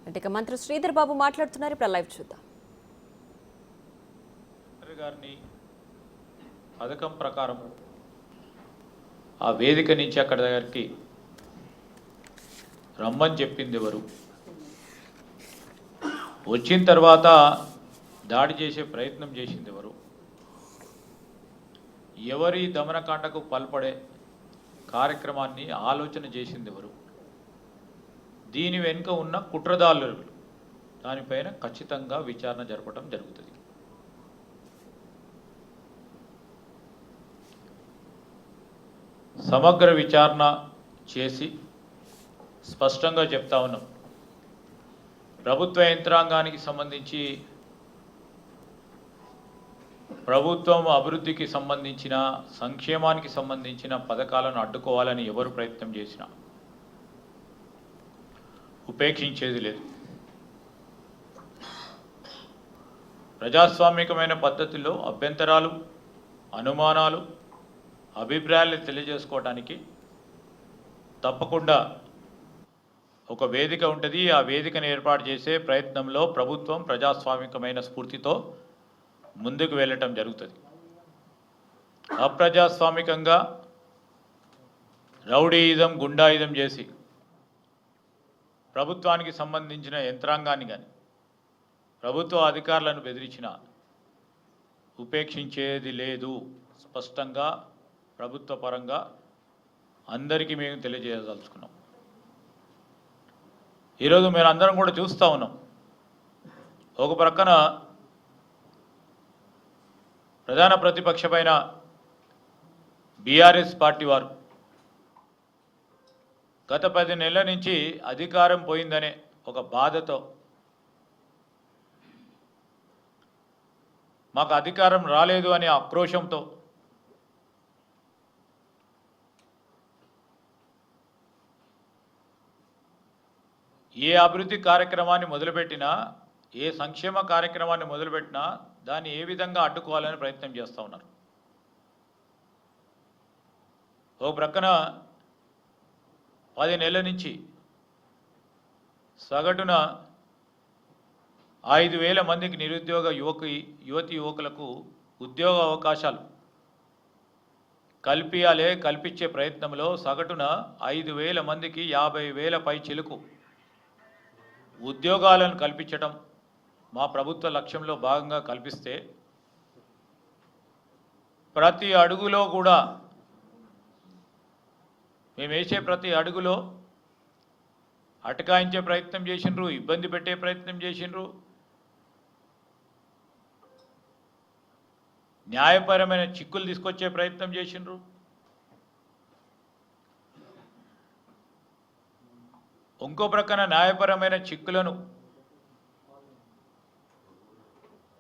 అంటే ఇక మంత్రి శ్రీధర్ బాబు మాట్లాడుతున్నారు. ఇప్పుడు లైవ్ చూద్దాం. గారిని పథకం ప్రకారం ఆ వేదిక నుంచి అక్కడ దగ్గరికి రమ్మని చెప్పింది ఎవరు? వచ్చిన తర్వాత దాడి చేసే ప్రయత్నం చేసింది ఎవరు? ఎవరి దమనకాండకు పాల్పడే కార్యక్రమాన్ని ఆలోచన చేసింది ఎవరు? దీని వెనుక ఉన్న కుట్రదారులు దానిపైన ఖచ్చితంగా విచారణ జరపడం జరుగుతుంది. సమగ్ర విచారణ చేసి స్పష్టంగా చెప్తా ఉన్నాం. ప్రభుత్వ యంత్రాంగానికి సంబంధించి ప్రభుత్వం అభివృద్ధికి సంబంధించిన సంక్షేమానికి సంబంధించిన పథకాలను అడ్డుకోవాలని ఎవరు ప్రయత్నం చేసినా ఉపేక్షించేది లేదు. ప్రజాస్వామికమైన పద్ధతిలో అభ్యంతరాలు, అనుమానాలు, అభిప్రాయాలు తెలియజేసుకోవడానికి తప్పకుండా ఒక వేదిక ఉంటుంది. ఆ వేదికను ఏర్పాటు చేసే ప్రయత్నంలో ప్రభుత్వం ప్రజాస్వామికమైన స్ఫూర్తితో ముందుకు వెళ్ళటం జరుగుతుంది. అప్రజాస్వామికంగా రౌడీయిజం, గుండాయిజం చేసి ప్రభుత్వానికి సంబంధించిన యంత్రాంగాన్ని కానీ ప్రభుత్వ అధికారులను బెదిరించిన ఉపేక్షించేది లేదు. స్పష్టంగా ప్రభుత్వ పరంగా అందరికీ మేము తెలియజేయదలుచుకున్నాం. ఈరోజు మీరు అందరం కూడా చూస్తూ ఉన్నాం. ఒక ప్రక్కన ప్రధాన ప్రతిపక్షమైన బీఆర్ఎస్ పార్టీ వారు గత 10 నెలల నుంచి అధికారం పోయిందనే ఒక బాధతో, మాకు అధికారం రాలేదు అనే ఆక్రోశంతో ఏ అభివృద్ధి కార్యక్రమాన్ని మొదలుపెట్టినా, ఏ సంక్షేమ కార్యక్రమాన్ని మొదలుపెట్టినా దాన్ని ఏ విధంగా అడ్డుకోవాలని ప్రయత్నం చేస్తూ ఉన్నారు. ఓ ప్రక్కన 10 నెలల నుంచి సగటున 5,000 మందికి నిరుద్యోగ యువకులకు ఉద్యోగ అవకాశాలు కల్పించే ప్రయత్నంలో సగటున 5,000 మందికి 50,000 పై చిలుకు ఉద్యోగాలను కల్పించడం మా ప్రభుత్వ లక్ష్యంలో భాగంగా కల్పిస్తే, ప్రతి అడుగులో కూడా మేము వేసే ప్రతి అడుగులో అటకాయించే ప్రయత్నం చేసిండ్రు, ఇబ్బంది పెట్టే ప్రయత్నం చేసిండ్రు, న్యాయపరమైన చిక్కులు తీసుకొచ్చే ప్రయత్నం చేసిండ్రు. ఇంకో ప్రక్కన న్యాయపరమైన చిక్కులను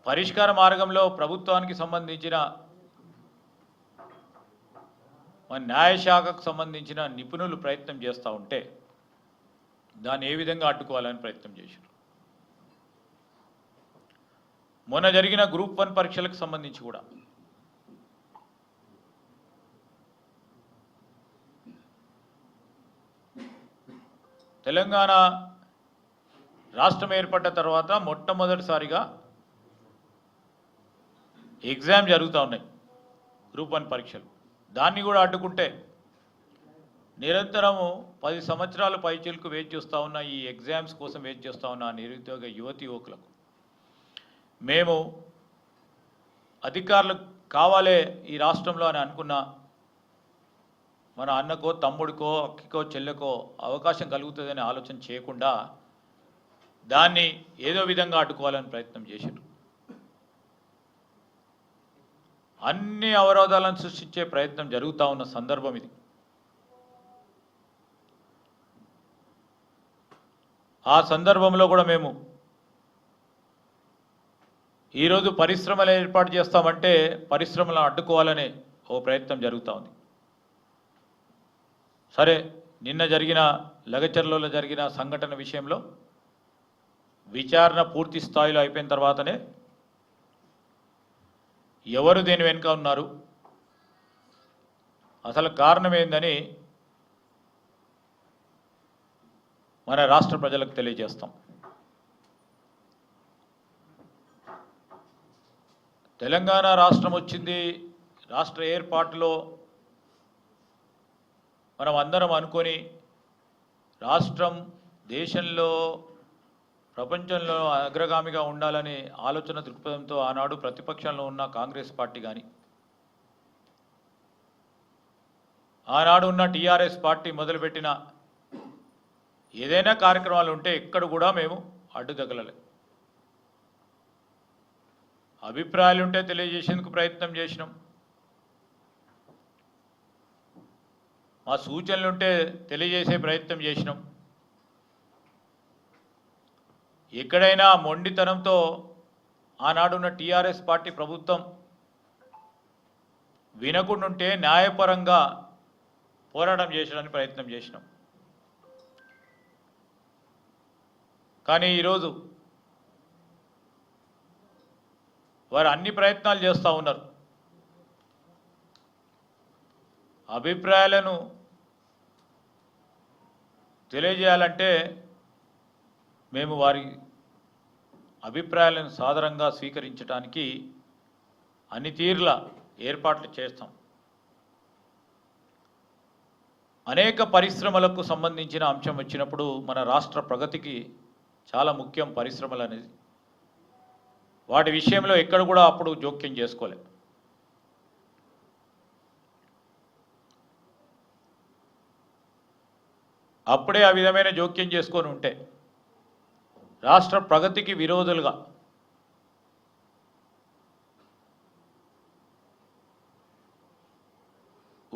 పరిష్కార మార్గంలో ప్రభుత్వానికి సంబంధించిన న్యాయశాఖకు సంబంధించిన నిపుణులు ప్రయత్నం చేస్తూ ఉంటే దాన్ని ఏ విధంగా అడ్డుకోవాలని ప్రయత్నం చేశారు. మొన్న జరిగిన గ్రూప్ 1 పరీక్షలకు సంబంధించి కూడా తెలంగాణ రాష్ట్రం ఏర్పడ్డ తర్వాత మొట్టమొదటిసారిగా ఎగ్జామ్ జరుగుతూ ఉన్నాయి, గ్రూప్ 1 పరీక్షలు. దాన్ని కూడా అడ్డుకుంటే నిరంతరము 10 సంవత్సరాల పైచిలకు వెయిట్ చేస్తూ ఉన్న ఈ ఎగ్జామ్స్ కోసం వెయిట్ చేస్తూ ఉన్న నిరుద్యోగ యువకులకు మేము అధికారులు కావాలే ఈ రాష్ట్రంలో అని అనుకున్న మన అన్నకో, తమ్ముడికో, అక్కకో, చెల్లెకో అవకాశం కలుగుతుందని ఆలోచన చేయకుండా దాన్ని ఏదో విధంగా అడ్డుకోవాలని ప్రయత్నం చేశారు. అన్ని అవరోధాలను సృష్టించే ప్రయత్నం జరుగుతూ ఉన్న సందర్భం ఇది. ఆ సందర్భంలో కూడా మేము ఈరోజు పరిశ్రమలు ఏర్పాటు చేస్తామంటే పరిశ్రమలను అడ్డుకోవాలనే ఓ ప్రయత్నం జరుగుతూ ఉంది. సరే, నిన్న జరిగిన లగచర్లలో జరిగిన సంఘటన విషయంలో విచారణ పూర్తి స్థాయిలో అయిపోయిన తర్వాతనే ఎవరు దీని వెనుక ఉన్నారు, అసలు కారణం ఏందని మన రాష్ట్ర ప్రజలకు తెలియజేస్తాం. తెలంగాణ రాష్ట్రం వచ్చింది, రాష్ట్ర ఏర్పాటులో మనం అందరం అనుకొని రాష్ట్రం దేశంలో ప్రపంచంలో అగ్రగామిగా ఉండాలనే ఆలోచన దృక్పథంతో ఆనాడు ప్రతిపక్షంలో ఉన్న కాంగ్రెస్ పార్టీ కానీ ఆనాడు ఉన్న టీఆర్ఎస్ పార్టీ మొదలుపెట్టిన ఏదైనా కార్యక్రమాలు ఉంటే ఎక్కడ కూడా మేము అడ్డుతగలలే. అభిప్రాయాలు ఉంటే తెలియజేసేందుకు ప్రయత్నం చేసినాం, మా సూచనలు ఉంటే తెలియజేసే ప్రయత్నం చేసినాం. ఎక్కడైనా మొండితనంతో ఆనాడున్న టీఆర్ఎస్ పార్టీ ప్రభుత్వం వినకుండుంటే న్యాయపరంగా పోరాటం చేసడానికి ప్రయత్నం చేసినాం. కానీ ఈరోజు వారు అన్ని ప్రయత్నాలు చేస్తూ ఉన్నారు. అభిప్రాయాలను తెలియజేయాలంటే మేము వారి అభిప్రాయాలను సాదరంగా స్వీకరించడానికి అన్ని తీరుల ఏర్పాట్లు చేస్తాం. అనేక పరిశ్రమలకు సంబంధించిన అంశం వచ్చినప్పుడు మన రాష్ట్ర ప్రగతికి చాలా ముఖ్యం పరిశ్రమలు అనేది. వాటి విషయంలో ఎక్కడ కూడా అప్పుడు జోక్యం చేసుకోలే. అప్పుడే ఆ విధమైన జోక్యం చేసుకొని ఉంటే రాష్ట్ర ప్రగతికి విరోధులుగా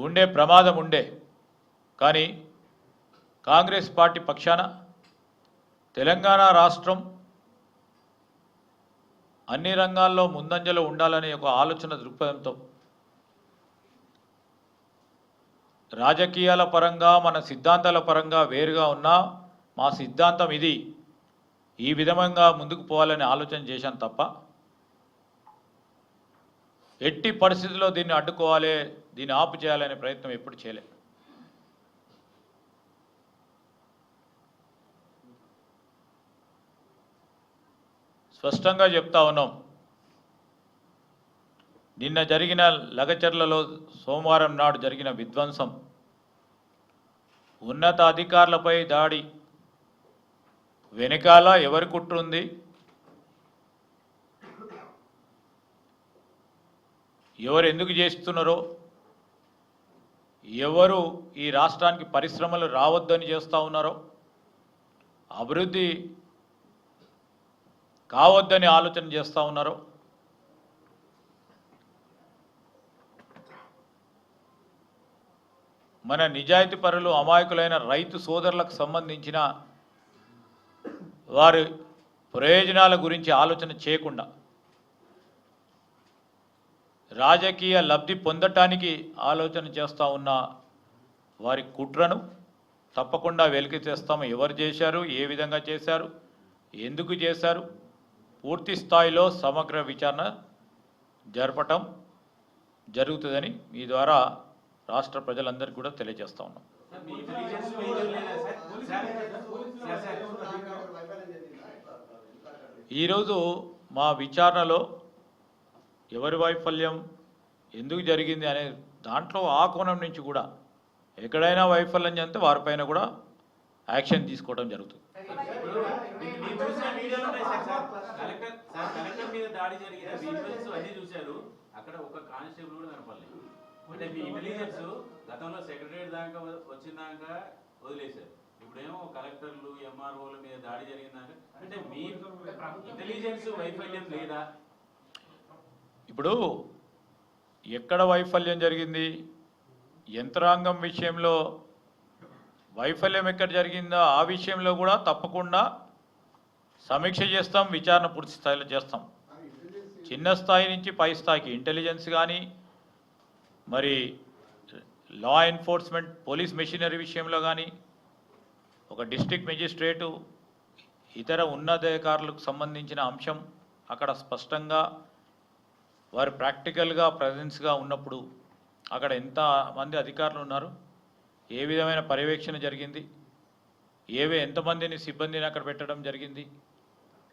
ఉండే ప్రమాదం ఉండే. కానీ కాంగ్రెస్ పార్టీ పక్షాన తెలంగాణ రాష్ట్రం అన్ని రంగాల్లో ముందంజలో ఉండాలనే ఒక ఆలోచన దృక్పథంతో రాజకీయాల పరంగా మన సిద్ధాంతాల పరంగా వేరుగా ఉన్నా మా సిద్ధాంతం ఇది, ఈ విధంగా ముందుకు పోవాలని ఆలోచన చేశాను తప్ప ఎట్టి పరిస్థితుల్లో దీన్ని అడ్డుకోవాలి, దీన్ని ఆపు చేయాలనే ప్రయత్నం ఎప్పుడు చేయలేదు. స్పష్టంగా చెప్తా ఉన్నాం. నిన్న జరిగిన లగచర్లలో సోమవారం నాడు జరిగిన విధ్వంసం, ఉన్నత అధికారులపై దాడి వెనకాల ఎవరి కుట్ర ఉంది, ఎవరు ఎందుకు చేస్తున్నారో, ఎవరు ఈ రాష్ట్రానికి పరిశ్రమలు రావద్దని చేస్తూ ఉన్నారో, అభివృద్ధి కావద్దని ఆలోచన చేస్తూ ఉన్నారో, మన నిజాయితీ పరులు అమాయకులైన రైతు సోదరులకు సంబంధించిన వారి ప్రయోజనాల గురించి ఆలోచన చేయకుండా రాజకీయ లబ్ధి పొందటానికి ఆలోచన చేస్తూ ఉన్న వారి కుట్రను తప్పకుండా వెలికి తెస్తాము. ఎవరు చేశారు, ఏ విధంగా చేశారు, ఎందుకు చేశారు, పూర్తి స్థాయిలో సమగ్ర విచారణ జరపటం జరుగుతుందని మీ ద్వారా రాష్ట్ర ప్రజలందరికీ కూడా తెలియజేస్తా ఉన్నాం. ఈరోజు మా విచారణలో ఎవరి వైఫల్యం ఎందుకు జరిగింది అనే దాంట్లో ఆ కోణం నుంచి కూడా ఎక్కడైనా వైఫల్యం చెందితే వారిపైన కూడా యాక్షన్ తీసుకోవడం జరుగుతుంది. అక్కడ ఒక కానిస్టేబుల్ కూడా కనపడలేదు. అంటే మీ ఇంటెలిజెన్స్ గతంలో సెక్రటరీ దాకా వచ్చిందాక వదిలేశారు, ఇప్పుడేమో కలెక్టర్లు ఎంఆర్ఓల మీద దాడి జరిగిందాక, అంటే మీ ఇంటెలిజెన్స్ వైఫల్యం లేదా? ఇప్పుడు ఎక్కడ వైఫల్యం జరిగింది, యంత్రాంగం విషయంలో వైఫల్యం ఎక్కడ జరిగిందో ఆ విషయంలో కూడా తప్పకుండా సమీక్ష చేస్తాం, విచారణ పూర్తి స్థాయిలో చేస్తాం. చిన్న స్థాయి నుంచి పై స్థాయికి ఇంటెలిజెన్స్ కానీ, మరి లా ఎన్ఫోర్స్మెంట్ పోలీస్ మెషినరీ విషయంలో కానీ, ఒక డిస్ట్రిక్ట్ మెజిస్ట్రేటు ఇతర ఉన్నతాధికారులకు సంబంధించిన అంశం అక్కడ స్పష్టంగా వారు ప్రాక్టికల్గా ప్రజెన్స్గా ఉన్నప్పుడు అక్కడ ఎంతమంది అధికారులు ఉన్నారు, ఏ విధమైన పర్యవేక్షణ జరిగింది, ఎంతమందిని సిబ్బందిని అక్కడ పెట్టడం జరిగింది,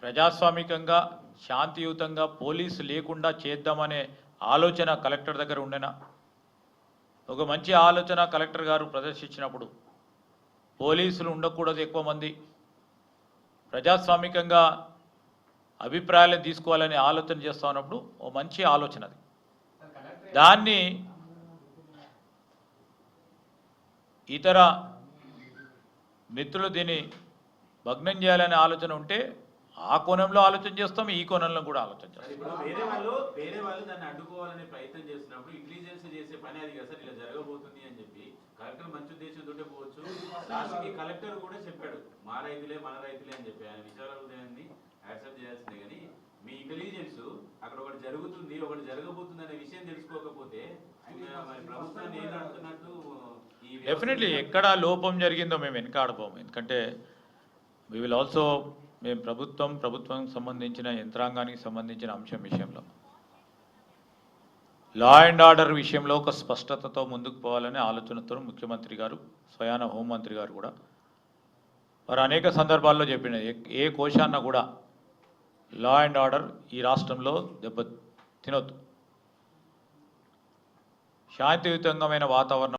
ప్రజాస్వామికంగా శాంతియుతంగా పోలీసు లేకుండా చేద్దామనే ఆలోచన కలెక్టర్ దగ్గర ఉండేనా? ఒక మంచి ఆలోచన కలెక్టర్ గారు ప్రదర్శించినప్పుడు పోలీసులు ఉండకూడదు, ఎక్కువ మంది ప్రజాస్వామికంగా అభిప్రాయాలను తీసుకోవాలని ఆలోచన చేస్తా ఉన్నప్పుడు ఓ మంచి ఆలోచన అది. దాన్ని ఇతర మిత్రులు దీన్ని భగ్నం చేయాలనే ఆలోచన ఉంటే ఆ కోణంలో ఆలోచన చేస్తాం, ఈ కోణంలో కూడా ఆలోచన చేస్తాం. ఇప్పుడు వేరే వాళ్ళు దాన్ని అడ్డుకోవాలనే ప్రయత్నం చేస్తున్నప్పుడు ఇంటెలిజెన్స్ చేసే పని అది కదా సార్, ఇలా జరగబోతుంది అని చెప్పి కలెక్టర్ మంచి ఉద్దేశంతో పోవచ్చు. లాస్ట్కి కలెక్టర్ కూడా చెప్పాడు మా రైతులే మన రైతులే అని చెప్పి, ఆయన విచారాన్ని యాక్సెప్ట్ చేయాల్సిందే. కానీ మీ ఇంటెలిజెన్స్ అక్కడ ఒకటి జరుగుతుంది ఒకటి జరగబోతుంది అనే విషయం తెలుసుకోకపోతే మరి ప్రభుత్వాన్ని ఏం నడుతున్నట్టు? డెఫినెట్లీ ఎక్కడ లోపం జరిగిందో మేము వెనకాడబోము. ఎందుకంటే వి విల్ ఆల్సో మేము ప్రభుత్వం సంబంధించిన యంత్రాంగానికి సంబంధించిన అంశం విషయంలో లా అండ్ ఆర్డర్ విషయంలో ఒక స్పష్టతతో ముందుకు పోవాలనే ఆలోచనతో ముఖ్యమంత్రి గారు, స్వయాన హోంమంత్రి గారు కూడా వారు అనేక సందర్భాల్లో చెప్పినది, ఏ కోశాన్న కూడా లా అండ్ ఆర్డర్ ఈ రాష్ట్రంలో దెబ్బ తినొద్దు, శాంతియుతంగమైన వాతావరణం